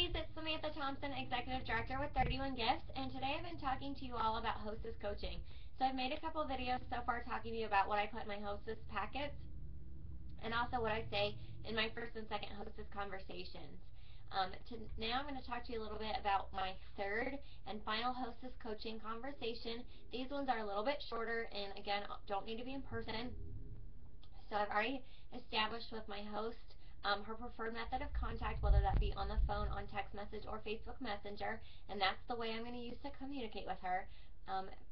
ladies, it's Samantha Thompson, Executive Director with 31 Gifts, and today I've been talking to you all about Hostess coaching. So I've made a couple videos so far talking to you about what I put in my Hostess packets and also what I say in my first and second Hostess conversations. Now I'm going to talk to you a little bit about my third and final Hostess coaching conversation. These ones are a little bit shorter and again don't need to be in person. So I've already established with my host her preferred method of contact, whether that be on the phone, on text message, or Facebook Messenger, and that's the way I'm going to use to communicate with her.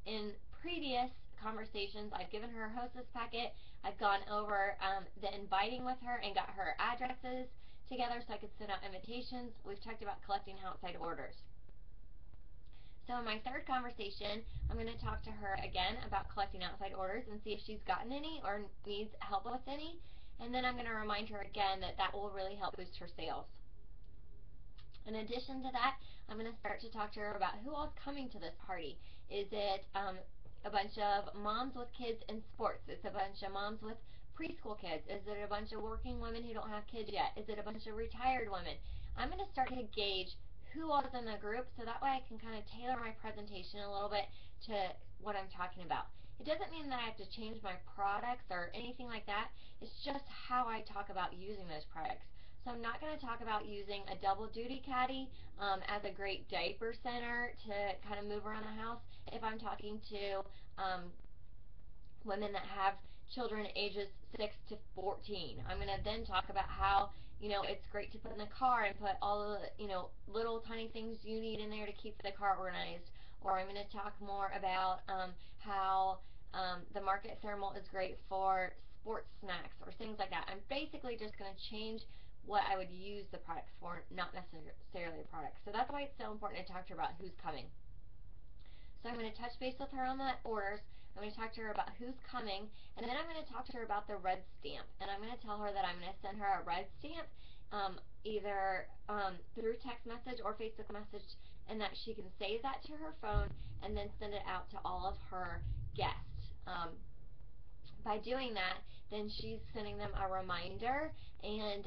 In previous conversations, I've given her a Hostess packet. I've gone over the inviting with her and got her addresses together so I could send out invitations. We've talked about collecting outside orders. So in my third conversation, I'm going to talk to her again about collecting outside orders and see if she's gotten any or needs help with any. And then I'm going to remind her again that that will really help boost her sales. In addition to that, I'm going to start to talk to her about who else is coming to this party. Is it a bunch of moms with kids in sports? Is it a bunch of moms with preschool kids? Is it a bunch of working women who don't have kids yet? Is it a bunch of retired women? I'm going to start to gauge who else is in the group so that way I can kind of tailor my presentation a little bit to what I'm talking about. It doesn't mean that I have to change my products or anything like that. It's just how I talk about using those products. So I'm not going to talk about using a double duty caddy as a great diaper center to kind of move around the house if I'm talking to women that have children ages 6 to 14. I'm going to then talk about how, it's great to put in the car and put all the, little tiny things you need in there to keep the car organized. Or I'm going to talk more about how the Market Thermal is great for sports snacks or things like that. I'm basically just going to change what I would use the products for, not necessarily the products. So that's why it's so important to talk to her about who's coming. So I'm going to touch base with her on the orders. I'm going to talk to her about who's coming, and then I'm going to talk to her about the red stamp. And I'm going to tell her that I'm going to send her a red stamp either through text message or Facebook message, and that she can save that to her phone and then send it out to all of her guests. By doing that, then she's sending them a reminder, and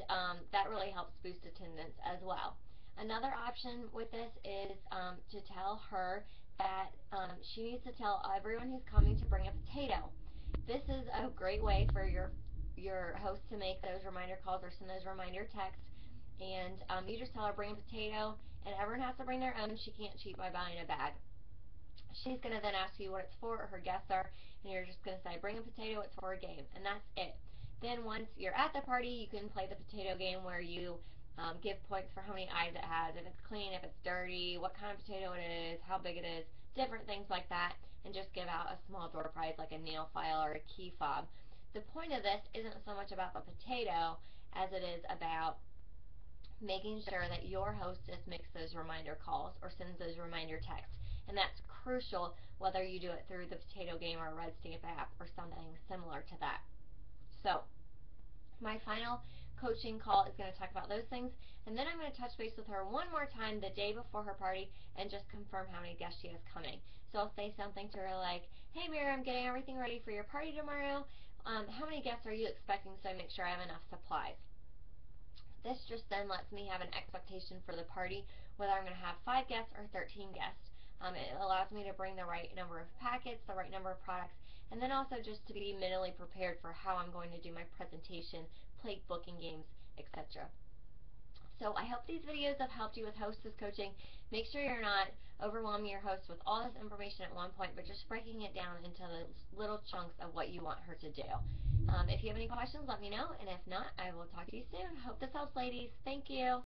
that really helps boost attendance as well. Another option with this is to tell her that she needs to tell everyone who's coming to bring a potato. This is a great way for your host to make those reminder calls or send those reminder texts. And you just tell her bring a potato, and everyone has to bring their own. She can't cheat by buying a bag. She's going to then ask you what it's for, or her guests are, and you're just going to say, bring a potato, it's for a game, and that's it. Then once you're at the party, you can play the potato game where you give points for how many eyes it has, if it's clean, if it's dirty, what kind of potato it is, how big it is, different things like that, and just give out a small door prize like a nail file or a key fob. The point of this isn't so much about the potato as it is about making sure that your hostess makes those reminder calls or sends those reminder texts. And that's crucial whether you do it through the potato game or a red stamp app or something similar to that. So my final coaching call is going to talk about those things, and then I'm going to touch base with her one more time the day before her party and just confirm how many guests she has coming. So I'll say something to her like, hey Mary, I'm getting everything ready for your party tomorrow. How many guests are you expecting so I make sure I have enough supplies? This just then lets me have an expectation for the party, whether I'm going to have 5 guests or 13 guests. It allows me to bring the right number of packets, the right number of products, and then also just to be mentally prepared for how I'm going to do my presentation, plate booking games, etc. So I hope these videos have helped you with Hostess coaching. Make sure you're not overwhelming your host with all this information at one point, but just breaking it down into the little chunks of what you want her to do. If you have any questions, let me know, and if not, I will talk to you soon. Hope this helps, ladies. Thank you.